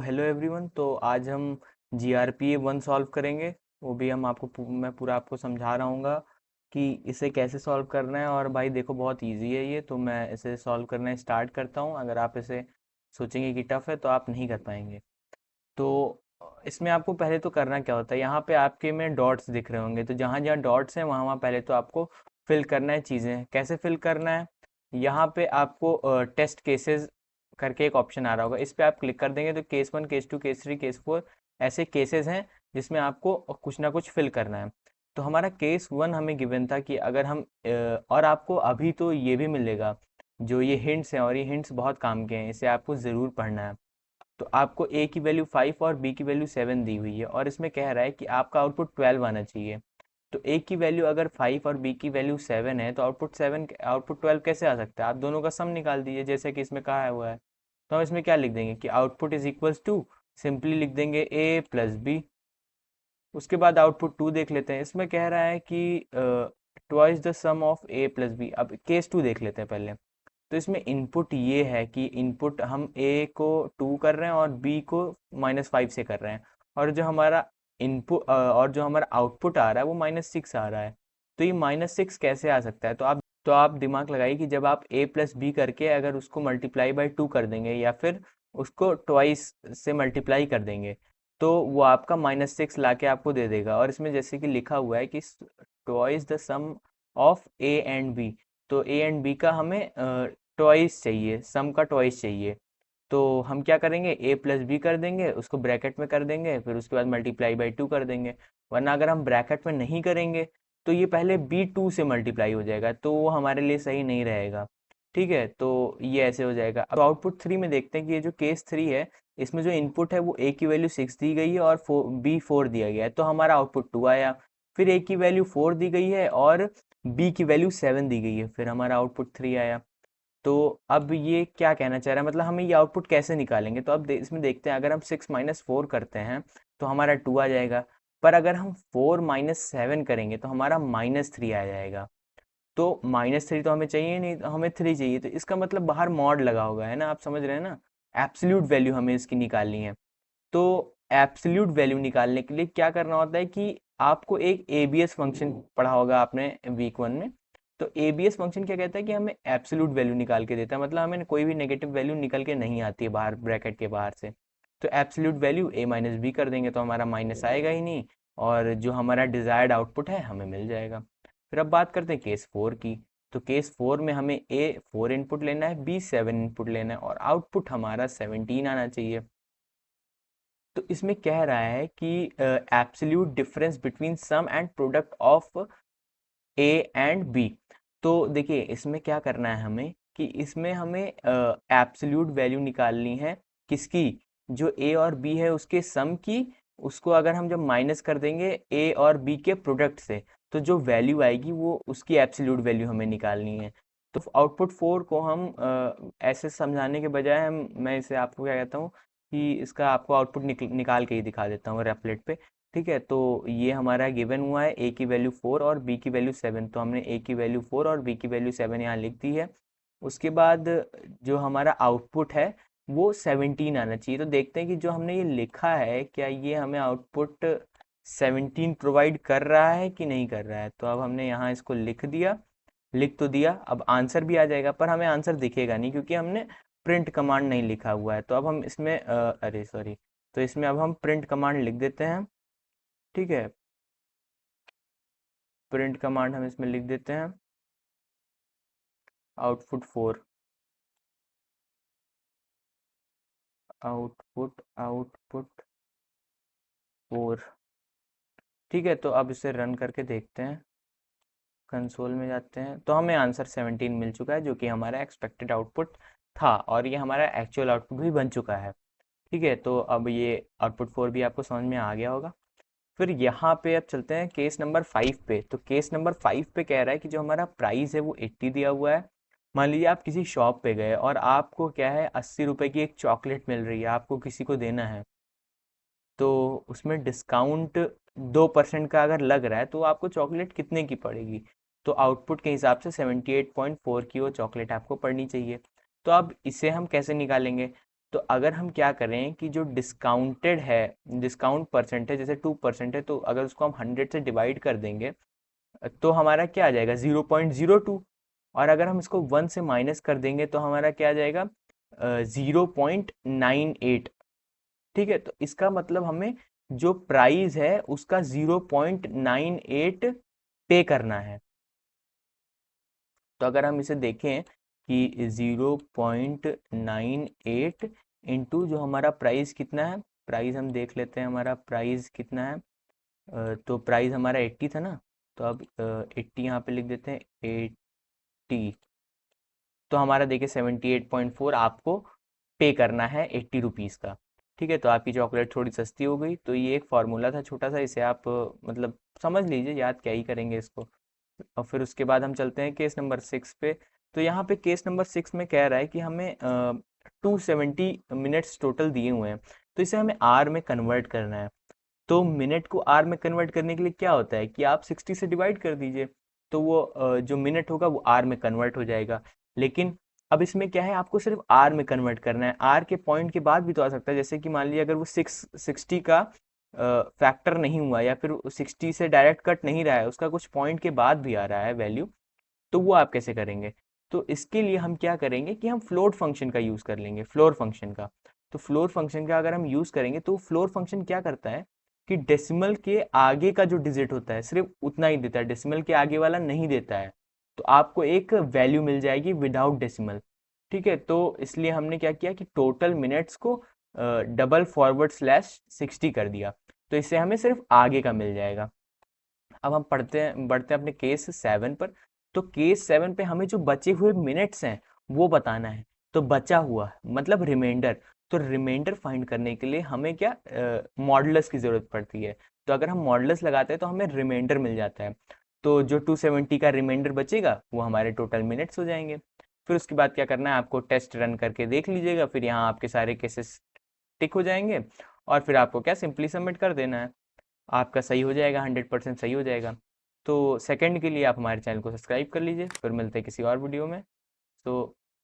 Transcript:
Hello everyone. तो आज हम GRPA 1 सॉल्व करेंगे। वो भी मैं पूरा आपको समझा रहा हूँगा कि इसे कैसे सॉल्व करना है। और भाई देखो, बहुत इजी है ये। तो मैं इसे सॉल्व करना स्टार्ट करता हूँ। अगर आप इसे सोचेंगे कि टफ है तो आप नहीं कर पाएंगे। तो इसमें आपको पहले तो करना क्या होता है, यहाँ पे आपके में डॉट्स दिख रहे होंगे। तो जहाँ जहाँ डॉट्स हैं वहाँ वहाँ पहले तो आपको फिल करना है चीज़ें। कैसे फिल करना है, यहाँ पे आपको टेस्ट केसेस करके एक ऑप्शन आ रहा होगा, इस पे आप क्लिक कर देंगे तो केस 1, केस 2, केस 3, केस 4 ऐसे केसेस हैं जिसमें आपको कुछ ना कुछ फिल करना है। तो हमारा केस 1 हमें गिवन था कि अगर हम और आपको अभी तो ये भी मिलेगा, जो ये हिंट्स हैं, और ये हिंट्स बहुत काम के हैं, इसे आपको ज़रूर पढ़ना है। तो आपको ए की वैल्यू 5 और बी की वैल्यू 7 दी हुई है, और इसमें कह रहा है कि आपका आउटपुट 12 आना चाहिए। तो ए की वैल्यू अगर 5 और बी की वैल्यू 7 है तो आउटपुट 12 कैसे आ सकता है? आप दोनों का सम निकाल दीजिए, जैसे कि इसमें कहा हुआ है। तो हम इसमें क्या लिख देंगे कि output is equals to, simply लिख देंगे ए प्लस बी। उसके बाद आउटपुट 2 देख लेते हैं। इसमें कह रहा है कि twice the sum of A plus B. अब केस 2 देख लेते हैं पहले। तो इसमें इनपुट ये है कि इनपुट हम ए को 2 कर रहे हैं और बी को -5 से कर रहे हैं। और जो हमारा आउटपुट आ रहा है वो -6 आ रहा है। तो ये -6 कैसे आ सकता है? तो आप दिमाग लगाइए कि जब आप ए प्लस बी करके अगर उसको मल्टीप्लाई बाई 2 कर देंगे या फिर उसको ट्वाइस से मल्टीप्लाई कर देंगे, तो वो आपका -6 ला के आपको दे देगा। और इसमें जैसे कि लिखा हुआ है कि twice the sum of A and B. तो ए एंड बी का हमें ट्वाइस चाहिए, सम का ट्वाइस चाहिए। तो हम क्या करेंगे, ए प्लस बी कर देंगे, उसको ब्रैकेट में कर देंगे, फिर उसके बाद मल्टीप्लाई बाई 2 कर देंगे। वरना अगर हम ब्रैकेट में नहीं करेंगे तो ये पहले बी 2 से मल्टीप्लाई हो जाएगा, तो वो हमारे लिए सही नहीं रहेगा। ठीक है, तो ये ऐसे हो जाएगा। अब आउटपुट 3 में देखते हैं कि ये जो केस 3 है, इसमें जो इनपुट है वो ए की वैल्यू 6 दी गई है और बी 4 दिया गया है। तो हमारा आउटपुट 2 आया। फिर ए की वैल्यू 4 दी गई है और बी की वैल्यू 7 दी गई है, फिर हमारा आउटपुट 3 आया। तो अब ये क्या कहना चाह रहा है, मतलब हमें ये आउटपुट कैसे निकालेंगे? तो अब इसमें देखते हैं, अगर हम 6 - 4 करते हैं तो हमारा 2 आ जाएगा। पर अगर हम 4 - 7 करेंगे तो हमारा -3 आ जाएगा। तो -3 तो हमें चाहिए नहीं, तो हमें 3 चाहिए। तो इसका मतलब बाहर मॉड लगा होगा, है ना? आप समझ रहे हैं ना? एब्सोल्यूट वैल्यू हमें इसकी निकालनी है। तो एब्सोल्यूट वैल्यू निकालने के लिए क्या करना होता है कि आपको एक एबीएस फंक्शन पढ़ा होगा आपने वीक 1 में। तो एबीएस फंक्शन क्या कहता है कि हमें एब्सोल्यूट वैल्यू निकाल के देता है, मतलब हमें कोई भी नेगेटिव वैल्यू निकल के नहीं आती है बाहर, ब्रैकेट के बाहर से। तो एब्सोल्यूट वैल्यू ए माइनस बी कर देंगे तो हमारा माइनस आएगा ही नहीं, और जो हमारा डिजायर्ड आउटपुट है हमें मिल जाएगा। फिर अब बात करते हैं केस 4 की। तो केस 4 में हमें ए 4 इनपुट लेना है, बी 7 इनपुट लेना है, और आउटपुट हमारा 17 आना चाहिए। तो इसमें कह रहा है कि absolute difference between sum and product of A and B. तो देखिए, इसमें क्या करना है हमें कि इसमें हमें एब्सोल्यूट वैल्यू निकालनी है किसकी, जो ए और बी है उसके सम की। उसको अगर हम जब माइनस कर देंगे ए और बी के प्रोडक्ट से, तो जो वैल्यू आएगी वो उसकी एब्सोल्यूट वैल्यू हमें निकालनी है। तो आउटपुट 4 को हम ऐसे समझाने के बजाय मैं इसे आपको क्या कहता हूँ कि इसका आपको आउटपुट निकाल के ही दिखा देता हूँ रेफलेट पे। ठीक है, तो ये हमारा गिवन हुआ है ए की वैल्यू 4 और बी की वैल्यू 7। तो हमने ए की वैल्यू 4 और बी की वैल्यू 7 यहाँ लिख दी है। उसके बाद जो हमारा आउटपुट है वो 17 आना चाहिए। तो देखते हैं कि जो हमने ये लिखा है, क्या ये हमें आउटपुट 17 प्रोवाइड कर रहा है कि नहीं कर रहा है। तो अब हमने यहाँ इसको लिख तो दिया। अब आंसर भी आ जाएगा, पर हमें आंसर दिखेगा नहीं क्योंकि हमने प्रिंट कमांड नहीं लिखा हुआ है। तो अब हम इसमें अरे सॉरी, तो इसमें अब हम प्रिंट कमांड लिख देते हैं। ठीक है, प्रिंट कमांड हम इसमें लिख देते हैं, आउटपुट 4, आउटपुट आउटपुट 4। ठीक है, तो अब इसे रन करके देखते हैं। कंसोल में जाते हैं तो हमें आंसर 17 मिल चुका है, जो कि हमारा एक्सपेक्टेड आउटपुट था, और ये हमारा एक्चुअल आउटपुट भी बन चुका है। ठीक है, तो अब ये आउटपुट 4 भी आपको समझ में आ गया होगा। फिर यहाँ पे अब चलते हैं केस नंबर 5 पे। तो केस नंबर 5 पे कह रहा है कि जो हमारा प्राइस है वो 80 दिया हुआ है। मान लीजिए आप किसी शॉप पे गए और आपको क्या है, 80 रुपए की एक चॉकलेट मिल रही है, आपको किसी को देना है। तो उसमें डिस्काउंट 2% का अगर लग रहा है तो आपको चॉकलेट कितने की पड़ेगी? तो आउटपुट के हिसाब से 78.4 की वो चॉकलेट आपको पड़नी चाहिए। तो अब इसे हम कैसे निकालेंगे? तो अगर हम क्या करें कि जो डिस्काउंटेड है, डिस्काउंट परसेंट है, जैसे 2% है, तो अगर उसको हम 100 से डिवाइड कर देंगे तो हमारा क्या आ जाएगा 0.02। और अगर हम इसको 1 से माइनस कर देंगे तो हमारा क्या आ जाएगा 0.98। ठीक है, तो इसका मतलब हमें जो प्राइस है उसका 0.98 पे करना है। तो अगर हम इसे देखें कि 0.98 इंटू जो हमारा प्राइस कितना है, प्राइस हम देख लेते हैं हमारा प्राइस कितना है। तो प्राइस हमारा 80 था ना, तो अब 80 यहाँ पे लिख देते हैं 80। तो हमारा देखिए 78.4 आपको पे करना है 80 रुपीज़ का। ठीक है, तो आपकी चॉकलेट थोड़ी सस्ती हो गई। तो ये एक फार्मूला था छोटा सा, इसे आप मतलब समझ लीजिए, याद क्या ही करेंगे इसको। और फिर उसके बाद हम चलते हैं केस नंबर 6 पे। तो यहाँ पे केस नंबर 6 में कह रहा है कि हमें 270 मिनट्स टोटल दिए हुए हैं, तो इसे हमें आर में कन्वर्ट करना है। तो मिनट को आर में कन्वर्ट करने के लिए क्या होता है कि आप 60 से डिवाइड कर दीजिए, तो वो जो मिनट होगा वो आर में कन्वर्ट हो जाएगा। लेकिन अब इसमें क्या है, आपको सिर्फ आर में कन्वर्ट करना है। आर के पॉइंट के बाद भी तो आ सकता है, जैसे कि मान लीजिए अगर वो 60 का फैक्टर नहीं हुआ, या फिर 60 से डायरेक्ट कट नहीं रहा है, उसका कुछ पॉइंट के बाद भी आ रहा है वैल्यू, तो वो आप कैसे करेंगे। तो इसके लिए हम क्या करेंगे कि हम फ्लोट फंक्शन का यूज़ कर लेंगे, फ्लोर फंक्शन का। तो फ्लोर फंक्शन का अगर हम यूज़ करेंगे तो फ्लोर फंक्शन क्या करता है कि डेसिमल के आगे का जो डिजिट होता है सिर्फ उतना ही देता है, डेसिमल के आगे वाला नहीं देता है। तो आपको एक वैल्यू मिल जाएगी विदाउट डेसिमल। ठीक है, तो इसलिए हमने क्या किया कि टोटल मिनट्स को डबल फॉरवर्ड स्लैश 60 कर दिया, तो इससे हमें सिर्फ आगे का मिल जाएगा। अब हम पढ़ते हैं, बढ़ते हैं अपने केस 7 पर। तो केस 7 पे हमें जो बचे हुए मिनट्स हैं वो बताना है। तो बचा हुआ मतलब रिमाइंडर। तो रिमाइंडर फाइंड करने के लिए हमें क्या मॉडुलस की ज़रूरत पड़ती है। तो अगर हम मॉडुलस लगाते हैं तो हमें रिमाइंडर मिल जाता है। तो जो 270 का रिमाइंडर बचेगा वो हमारे टोटल मिनट्स हो जाएंगे। फिर उसके बाद क्या करना है, आपको टेस्ट रन करके देख लीजिएगा, फिर यहाँ आपके सारे केसेस टिक हो जाएंगे। और फिर आपको क्या सिंपली सबमिट कर देना है, आपका सही हो जाएगा, 100% सही हो जाएगा। तो सेकंड के लिए आप हमारे चैनल को सब्सक्राइब कर लीजिए। फिर मिलते हैं किसी और वीडियो में। तो